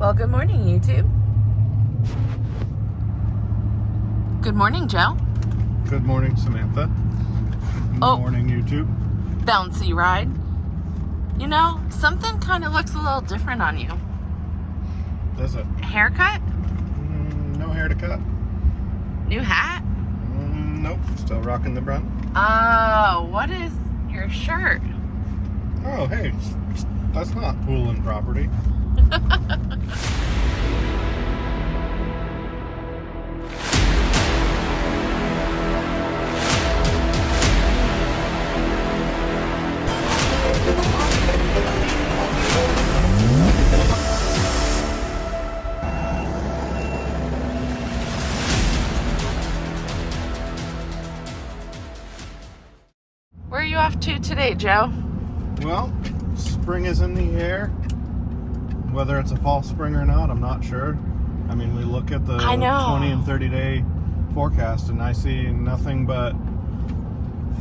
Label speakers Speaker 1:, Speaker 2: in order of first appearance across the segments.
Speaker 1: Well, good morning, YouTube. Good morning, Joe.
Speaker 2: Good morning, Samantha. Good morning, YouTube.
Speaker 1: Bouncy ride. You know, something kind of looks a little different on you.
Speaker 2: Does it?
Speaker 1: Haircut?
Speaker 2: No hair to cut.
Speaker 1: New hat?
Speaker 2: Nope. Still rocking the brunt.
Speaker 1: Oh, what is your shirt?
Speaker 2: Oh, hey. That's not Poulin Property.
Speaker 1: Where are you off to today, Joe?
Speaker 2: Well, spring is in the air. Whether it's a false spring or not, I'm not sure. I mean, we look at the 20 and 30 day forecast and I see nothing but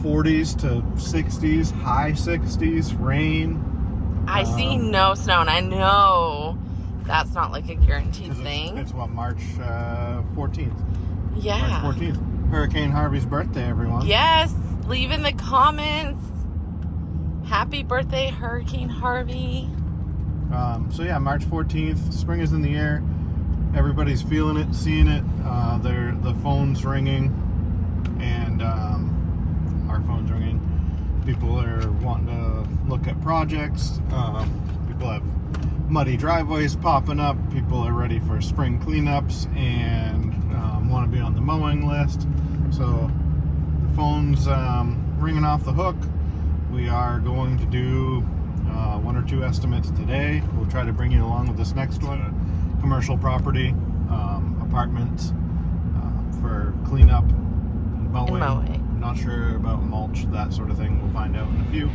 Speaker 2: 40s to 60s, high 60s, rain.
Speaker 1: I see no snow, and I know that's not like a guaranteed thing.
Speaker 2: It's what, March 14th?
Speaker 1: Yeah.
Speaker 2: March 14th. Hurricane Harvey's birthday, everyone.
Speaker 1: Yes. Leave in the comments. Happy birthday, Hurricane Harvey.
Speaker 2: So yeah, March 14th, spring is in the air. Everybody's feeling it, seeing it. The phone's ringing, and our phone's ringing. People are wanting to look at projects. People have muddy driveways popping up. People are ready for spring cleanups and want to be on the mowing list. So the phone's ringing off the hook. We are going to do one or two estimates today. We'll try to bring you along with this next one. Commercial property, apartments for cleanup, mowing. Not sure about mulch, that sort of thing. We'll find out in a few.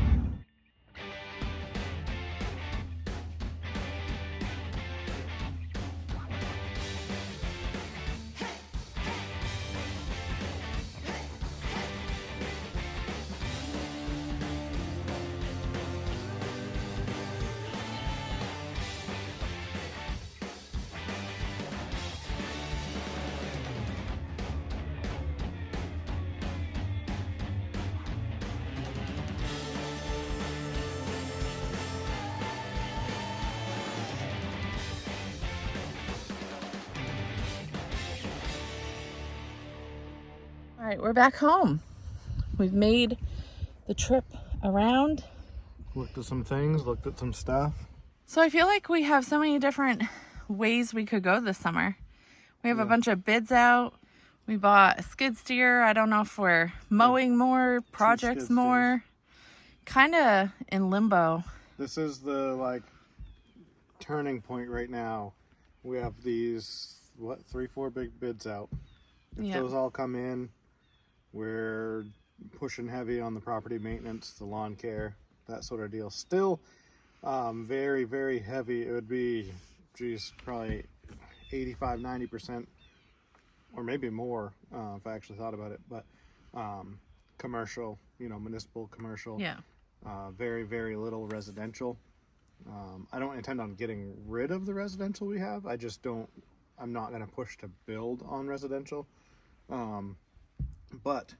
Speaker 1: All right, we're back home. We've made the trip around.
Speaker 2: Looked at some things, looked at some stuff.
Speaker 1: So I feel like we have so many different ways we could go this summer. We have a bunch of bids out. We bought a skid steer. I don't know if we're mowing more, projects more. Kind of in limbo.
Speaker 2: This is the turning point right now. We have these 3-4 big bids out. If those all come in, we're pushing heavy on the property maintenance, the lawn care, that sort of deal. Still very, very heavy. It would be, probably 85-90%, or maybe more if I actually thought about it. But commercial, municipal commercial.
Speaker 1: Yeah.
Speaker 2: Very, very little residential. I don't intend on getting rid of the residential we have. I'm not going to push to build on residential. But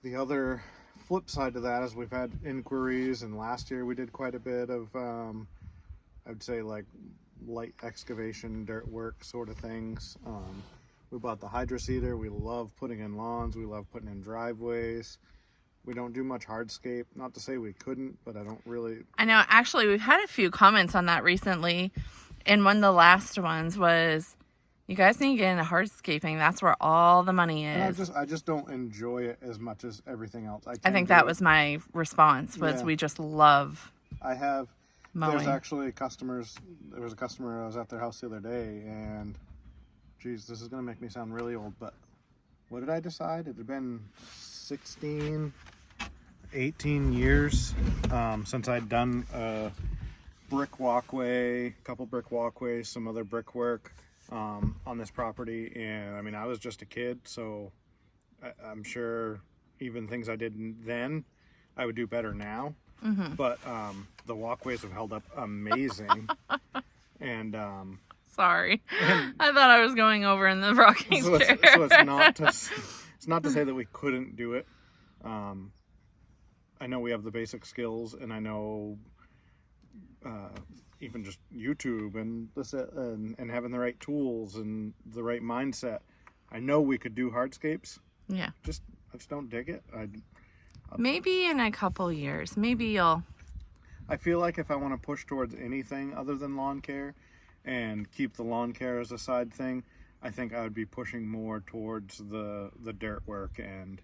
Speaker 2: the other flip side to that is we've had inquiries, and last year we did quite a bit of, I'd say light excavation, dirt work sort of things. We bought the hydro seeder. We love putting in lawns. We love putting in driveways. We don't do much hardscape. Not to say we couldn't, but I don't really.
Speaker 1: I know. Actually, we've had a few comments on that recently. And one of the last ones was, you guys need to get into hardscaping. That's where all the money is.
Speaker 2: And I just don't enjoy it as much as everything else.
Speaker 1: I think that was my response, was we just love mowing.
Speaker 2: There's actually there was a customer, I was at their house the other day, and geez, this is going to make me sound really old, but what did I decide? It had been 18 years since I'd done a brick walkway, a couple brick walkways, some other brickwork on this property. And I mean, I was just a kid, so I'm sure even things I did then, I would do better now. Mm-hmm. But the walkways have held up amazing. And And
Speaker 1: sorry, I thought I was going over in the rocking chair.
Speaker 2: So it's not to say that we couldn't do it. I know we have the basic skills, and I know even just YouTube and having the right tools and the right mindset. I know we could do hardscapes.
Speaker 1: Yeah.
Speaker 2: I just don't dig it.
Speaker 1: Maybe in a couple years. Maybe you'll...
Speaker 2: I feel like if I want to push towards anything other than lawn care and keep the lawn care as a side thing, I think I would be pushing more towards the dirt work, and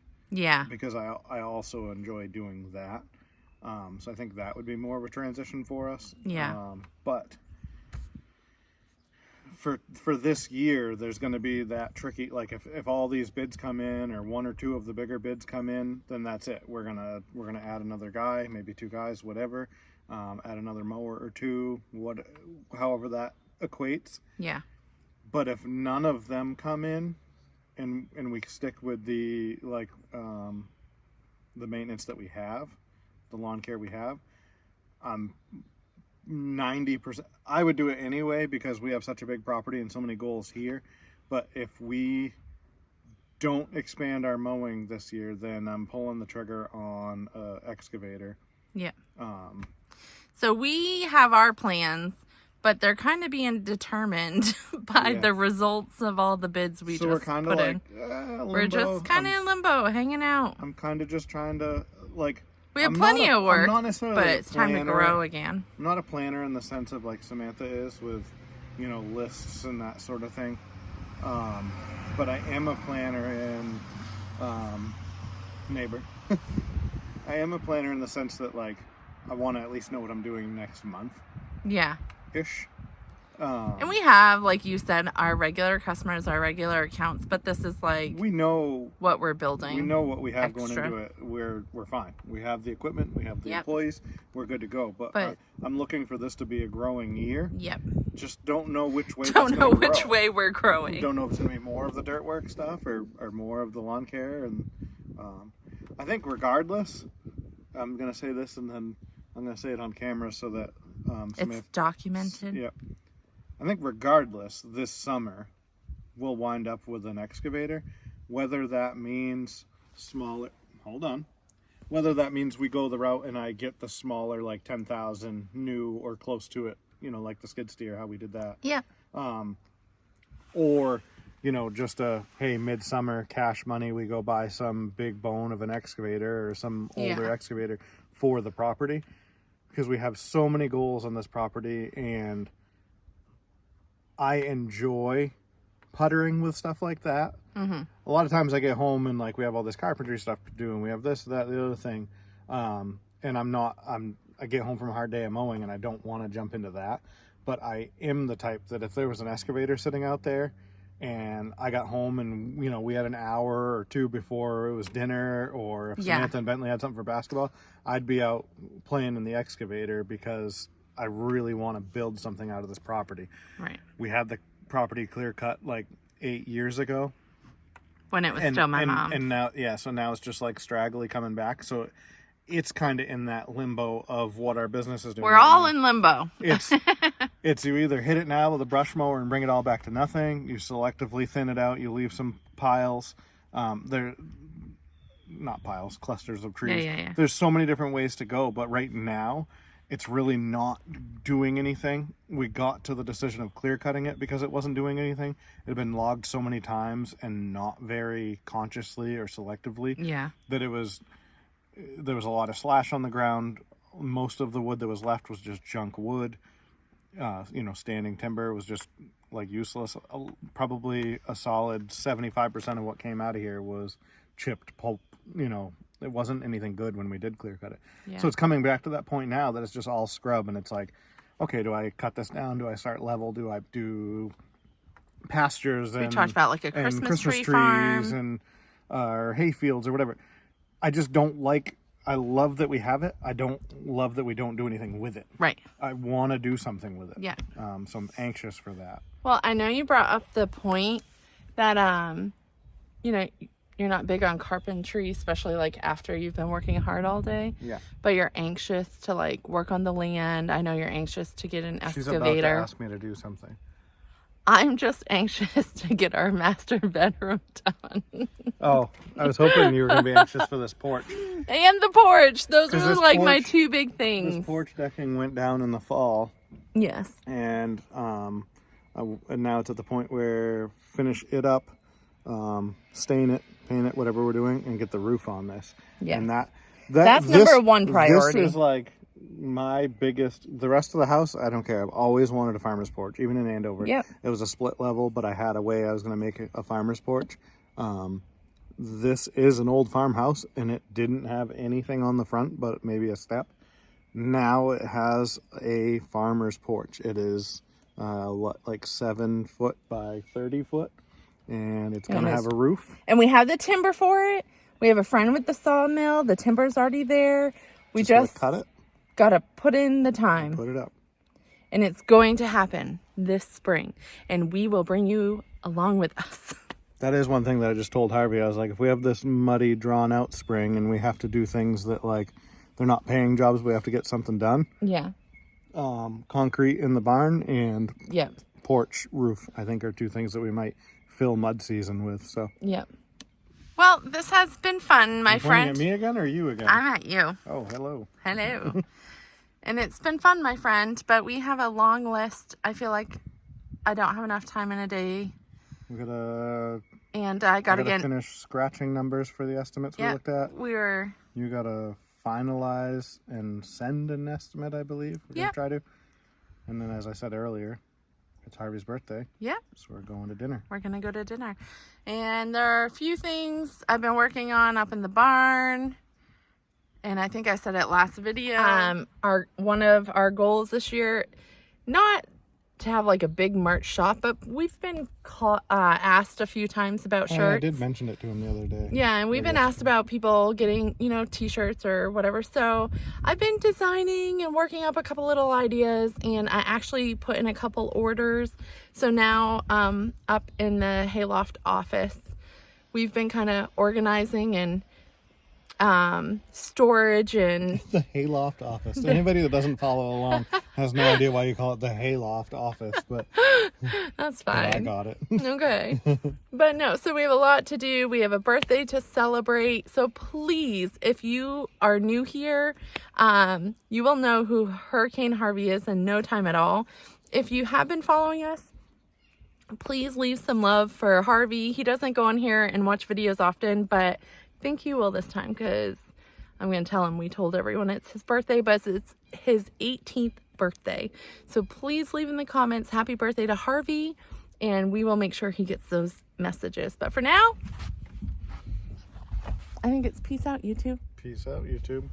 Speaker 2: because I also enjoy doing that. So I think that would be more of a transition for us.
Speaker 1: Yeah.
Speaker 2: But for this year, there's going to be that tricky, like if all these bids come in, or one or two of the bigger bids come in, then that's it. We're gonna add another guy, maybe two guys, whatever. Add another mower or two, however that equates.
Speaker 1: Yeah.
Speaker 2: But if none of them come in, and we stick with the maintenance that we have, the lawn care we have, 90%, I would do it anyway because we have such a big property and so many goals here. But if we don't expand our mowing this year, then I'm pulling the trigger on an excavator.
Speaker 1: Yeah. So we have our plans, but they're kind of being determined by the results of all the bids we just put in.
Speaker 2: Limbo.
Speaker 1: We're just kind of in limbo, hanging out.
Speaker 2: I'm kind of just trying to,
Speaker 1: we have plenty of work, but it's time to grow again.
Speaker 2: I'm not a planner in the sense of like Samantha is with, lists and that sort of thing. But I am a planner in, neighbor. I am a planner in the sense that I want to at least know what I'm doing next month.
Speaker 1: Yeah.
Speaker 2: Ish.
Speaker 1: And we have, like you said, our regular customers, our regular accounts, but this is
Speaker 2: we know
Speaker 1: what we're building.
Speaker 2: We know what we have going into it. We're fine. We have the equipment. We have the employees. We're good to go. But I'm looking for this to be a growing year.
Speaker 1: Yep.
Speaker 2: Just don't know which way.
Speaker 1: Don't know which way we're growing.
Speaker 2: Don't know if it's going to be more of the dirt work stuff or more of the lawn care. And I think regardless, I'm going to say this and then I'm going to say it on camera so that
Speaker 1: it's documented.
Speaker 2: Yep. I think regardless, this summer, we'll wind up with an excavator. Whether that means smaller... Hold on. Whether that means we go the route and I get the smaller, 10,000 new or close to it, like the skid steer, how we did that.
Speaker 1: Yeah.
Speaker 2: Or, just midsummer cash money, we go buy some big bone of an excavator or some older excavator for the property. Because we have so many goals on this property, and I enjoy puttering with stuff like that. Mm-hmm. A lot of times I get home and we have all this carpentry stuff to do, and we have this, that, the other thing. And I get home from a hard day of mowing and I don't want to jump into that. But I am the type that if there was an excavator sitting out there and I got home and, we had an hour or two before it was dinner, or if Samantha and Bentley had something for basketball, I'd be out playing in the excavator because I really want to build something out of this property.
Speaker 1: Right.
Speaker 2: We had the property clear cut 8 years ago.
Speaker 1: When it was still my mom's.
Speaker 2: And now, so now it's just straggly coming back. So it's kind of in that limbo of what our business is doing.
Speaker 1: We're all in limbo.
Speaker 2: It's you either hit it now with a brush mower and bring it all back to nothing. You selectively thin it out. You leave some piles. They're not piles, clusters of trees.
Speaker 1: Yeah.
Speaker 2: There's so many different ways to go. But right now, it's really not doing anything. We got to the decision of clear cutting it because it wasn't doing anything. It had been logged so many times and not very consciously or selectively.
Speaker 1: Yeah.
Speaker 2: That there was a lot of slash on the ground. Most of the wood that was left was just junk wood. Standing timber was just useless. Probably a solid 75% of what came out of here was chipped pulp. It wasn't anything good when we did clear cut it. Yeah. So it's coming back to that point now that it's just all scrub, and it's okay, do I cut this down? Do I start level? Do I do pastures?
Speaker 1: We talked about a Christmas tree
Speaker 2: trees
Speaker 1: farm.
Speaker 2: or hay fields or whatever. I just don't I love that we have it. I don't love that we don't do anything with it.
Speaker 1: Right.
Speaker 2: I want to do something with it.
Speaker 1: Yeah.
Speaker 2: So I'm anxious for that.
Speaker 1: Well, I know you brought up the point that, you're not big on carpentry, especially like after you've been working hard all day.
Speaker 2: Yeah.
Speaker 1: But you're anxious to like work on the land. I know you're anxious to get an
Speaker 2: She's
Speaker 1: excavator.
Speaker 2: about to ask me to do something.
Speaker 1: I'm just anxious to get our master bedroom done.
Speaker 2: Oh, I was hoping you were going to be anxious for this porch.
Speaker 1: And the porch. Those are like my
Speaker 2: porch-
Speaker 1: two big things.
Speaker 2: This porch decking went down in the fall.
Speaker 1: Yes.
Speaker 2: And now it's at the point where finish it up, stain it, paint it, whatever we're doing, and get the roof on this.
Speaker 1: Yes.
Speaker 2: And
Speaker 1: that's number one priority.
Speaker 2: This is like my biggest. The rest of the house, I don't care. I've always wanted a farmer's porch, even in Andover.
Speaker 1: Yep.
Speaker 2: It was a split level, but I had a way I was going to make a farmer's porch. This is an old farmhouse, and it didn't have anything on the front, but maybe a step. Now it has a farmer's porch. It is like 7 foot by 30 foot, and it's going to have a roof.
Speaker 1: And we have the timber for it. We have a friend with the sawmill. The timber's already there. We just
Speaker 2: cut it.
Speaker 1: Got to put in the time.
Speaker 2: Put it up.
Speaker 1: And it's going to happen this spring. And we will bring you along with us.
Speaker 2: That is one thing that I just told Harvey. I was like, if we have this muddy, drawn-out spring and we have to do things that, like, they're not paying jobs, we have to get something done.
Speaker 1: Yeah.
Speaker 2: Concrete in the barn and
Speaker 1: Yep.
Speaker 2: porch roof, I think, are two things that we might fill mud season with. So.
Speaker 1: Yep. Well, this has been fun, my friend.
Speaker 2: At me again or you again?
Speaker 1: I'm at you.
Speaker 2: Oh, hello.
Speaker 1: Hello. And it's been fun, my friend, but we have a long list. I feel like I don't have enough time in a day.
Speaker 2: We gotta...
Speaker 1: And I gotta get...
Speaker 2: finish scratching numbers for the estimates we looked at.
Speaker 1: You
Speaker 2: gotta finalize and send an estimate, I believe. We're gonna try to. And then, as I said earlier, it's Harvey's birthday.
Speaker 1: Yeah.
Speaker 2: So we're going to dinner.
Speaker 1: We're gonna go to dinner. And there are a few things I've been working on up in the barn. And I think I said it last video. One of our goals this year, not to have like a big merch shop, but we've been asked a few times about shirts.
Speaker 2: I did mention it to him the other day.
Speaker 1: Yeah, and we've been asked about people getting, t-shirts or whatever. So I've been designing and working up a couple little ideas, and I actually put in a couple orders. So now up in the Hayloft office, we've been kind of organizing and storage and
Speaker 2: the Hayloft office. Anybody that doesn't follow along has no idea why you call it the Hayloft office, but
Speaker 1: that's fine.
Speaker 2: I got it.
Speaker 1: Okay. But no, so we have a lot to do. We have a birthday to celebrate. So please, if you are new here, you will know who Hurricane Harvey is in no time at all. If you have been following us, please leave some love for Harvey. He doesn't go on here and watch videos often, but I think he will this time, because I'm going to tell him we told everyone it's his birthday, but it's his 18th birthday. So please leave in the comments happy birthday to Harvey, and we will make sure he gets those messages. But for now, I think it's peace out, YouTube.
Speaker 2: Peace out, YouTube.